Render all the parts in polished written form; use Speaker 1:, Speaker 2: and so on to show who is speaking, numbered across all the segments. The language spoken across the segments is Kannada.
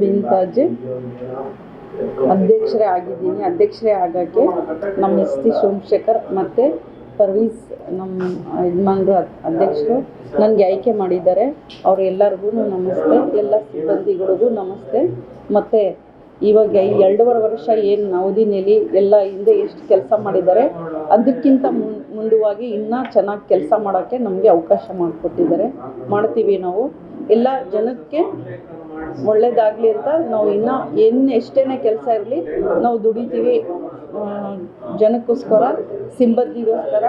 Speaker 1: ಬಿಂತಾಜಿ ಅಧ್ಯಕ್ಷರೇ ಆಗೋಕ್ಕೆ ನಮ್ಮ ಎಸ್ ಟಿ ಸೋಮಶೇಖರ್ ಮತ್ತು ಪರ್ವೀಸ್ ನಮ್ಮ ಯಜಮಾನ್ರು ಅಧ್ಯಕ್ಷರು ನನಗೆ ಆಯ್ಕೆ ಮಾಡಿದ್ದಾರೆ. ಅವರೆಲ್ಲರಿಗೂ ನಮಸ್ತೆ, ಎಲ್ಲ ಸಿಬ್ಬಂದಿಗಳಿಗೂ ನಮಸ್ತೆ. ಮತ್ತು ಇವಾಗ 2.5 ವರ್ಷ ಏನು ಅವಧಿನಲ್ಲಿ ಎಲ್ಲ ಹಿಂದೆ ಎಷ್ಟು ಕೆಲಸ ಮಾಡಿದ್ದಾರೆ ಅದಕ್ಕಿಂತ ಮುಂದುವಾಗಿ ಇನ್ನೂ ಚೆನ್ನಾಗಿ ಕೆಲಸ ಮಾಡೋಕ್ಕೆ ನಮಗೆ ಅವಕಾಶ ಮಾಡಿಕೊಟ್ಟಿದ್ದಾರೆ. ಮಾಡ್ತೀವಿ ನಾವು ಎಲ್ಲ ಜನಕ್ಕೆ ಒಳ್ಳೆಯದಾಗಲಿ ಅಂತ ನಾವು ಇನ್ನೂ ಎಷ್ಟೇ ಕೆಲಸ ಇರಲಿ ನಾವು ದುಡಿತೀವಿ. ಜನಕ್ಕೋಸ್ಕರ, ಸಿಬ್ಬಂದಿಗೋಸ್ಕರ,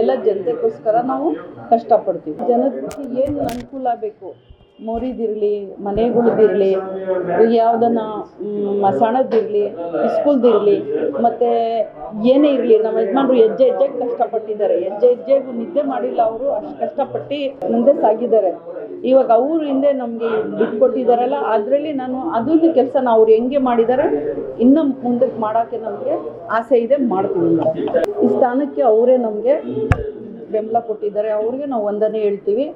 Speaker 1: ಎಲ್ಲ ಜನತೆಗೋಸ್ಕರ ನಾವು ಕಷ್ಟಪಡ್ತೀವಿ. ಜನಕ್ಕೆ ಏನು ಅನುಕೂಲ ಬೇಕು, ಮೋರಿದಿರಲಿ, ಮನೆಗಳದಿರಲಿ, ಯಾವುದನ್ನು ಮಸಾಣದಿರಲಿ, ಸ್ಕೂಲ್ದಿರಲಿ, ಮತ್ತು ಏನೇ ಇರಲಿ ನಮ್ಮ ಯಜಮಾನ್ರು ಹೆಜ್ಜೆಗೆ ಕಷ್ಟಪಟ್ಟಿದ್ದಾರೆ. ಹೆಜ್ಜೆಗೂ ನಿದ್ದೆ ಮಾಡಿಲ್ಲ. ಅವರು ಅಷ್ಟು ಕಷ್ಟಪಟ್ಟು ಮುಂದೆ ಸಾಗಿದ್ದಾರೆ. ಇವಾಗ ಅವರು ಹಿಂದೆ ನಮಗೆ ಬಿಟ್ಕೊಟ್ಟಿದ್ದಾರಲ್ಲ, ಅದರಲ್ಲಿ ನಾನು ಅದೊಂದು ಕೆಲಸನ ಅವ್ರು ಹೆಂಗೆ ಮಾಡಿದ್ದಾರೆ ಇನ್ನೂ ಮುಂದಕ್ಕೆ ಮಾಡೋಕ್ಕೆ ನಮಗೆ ಆಸೆ ಇದೆ, ಮಾಡ್ತೀವಿ. ಈ ಸ್ಥಾನಕ್ಕೆ ಅವರೇ ನಮಗೆ ಬೆಂಬಲ ಕೊಟ್ಟಿದ್ದಾರೆ. ಅವ್ರಿಗೆ ನಾವು ವಂದನೆ ಹೇಳ್ತೀವಿ.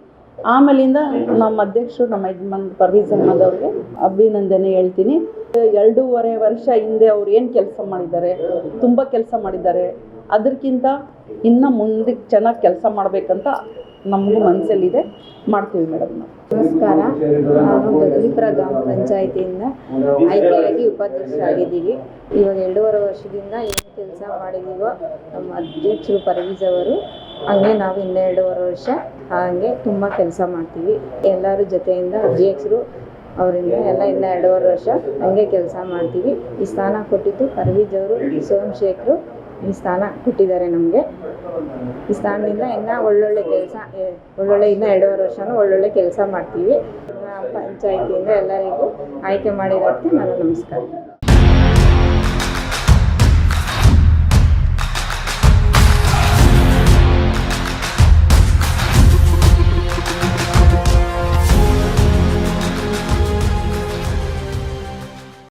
Speaker 1: ಆಮೇಲಿಂದ ನಮ್ಮ ಅಧ್ಯಕ್ಷರು ನಮ್ಮ ಯಜಮಾನ್ ಪರ್ವೀಸ್ ಅಹ್ಮದ್ ಅವ್ರಿಗೆ ಅಭಿನಂದನೆ ಹೇಳ್ತೀನಿ. 2.5 ವರ್ಷ ಹಿಂದೆ ಅವ್ರು ಏನು ಕೆಲಸ ಮಾಡಿದ್ದಾರೆ, ತುಂಬ ಕೆಲಸ ಮಾಡಿದ್ದಾರೆ. ಅದಕ್ಕಿಂತ ಇನ್ನು ಮುಂದಕ್ಕೆ ಚೆನ್ನಾಗಿ ಕೆಲಸ ಮಾಡಬೇಕಂತ ನಮಗೂ ಮನಸ್ಸಲ್ಲಿದೆ, ಮಾಡ್ತೀವಿ ಮೇಡಮ್.
Speaker 2: ನಮಸ್ಕಾರ. ನಾನು ಜಗದೀಪುರ ಗ್ರಾಮ ಪಂಚಾಯಿತಿಯಿಂದ ಆಯ್ಕೆಯಾಗಿ ಉಪಾಧ್ಯಕ್ಷರಾಗಿದ್ದೀವಿ. ಇವಾಗ 2.5 ವರ್ಷದಿಂದ ಏನು ಕೆಲಸ ಮಾಡಿದ್ದೀವೋ ನಮ್ಮ ಅಧ್ಯಕ್ಷರು ಪರ್ವೀಸ್ ಅವರು ಹಂಗೆ ನಾವು ಇನ್ನು 2.5 ವರ್ಷ ಹಾಗೆ ತುಂಬ ಕೆಲಸ ಮಾಡ್ತೀವಿ. ಎಲ್ಲರ ಜೊತೆಯಿಂದ ಅಧ್ಯಕ್ಷರು ಅವರಿಂದ ಎಲ್ಲ ಇನ್ನು 2.5 ವರ್ಷ ಹಂಗೆ ಕೆಲಸ ಮಾಡ್ತೀವಿ. ಈ ಸ್ಥಾನ ಕೊಟ್ಟಿದ್ದು ಪರ್ವೀಸ್ ಅವರು, ಸೋಮಶೇಖರು ಈ ಸ್ಥಾನ ಕೊಟ್ಟಿದ್ದಾರೆ ನಮಗೆ. ಈ ಸ್ಥಾನದಿಂದ ಇನ್ನೂ ಒಳ್ಳೊಳ್ಳೆ ಕೆಲಸ, ಇನ್ನೂ 2.5 ವರ್ಷನೂ ಒಳ್ಳೊಳ್ಳೆ ಕೆಲಸ ಮಾಡ್ತೀವಿ. ಪಂಚಾಯಿತಿಯಿಂದ ಎಲ್ಲರಿಗೂ ಆಯ್ಕೆ ಮಾಡಿರೋದಕ್ಕೆ ನಾನು ನಮಸ್ಕಾರ.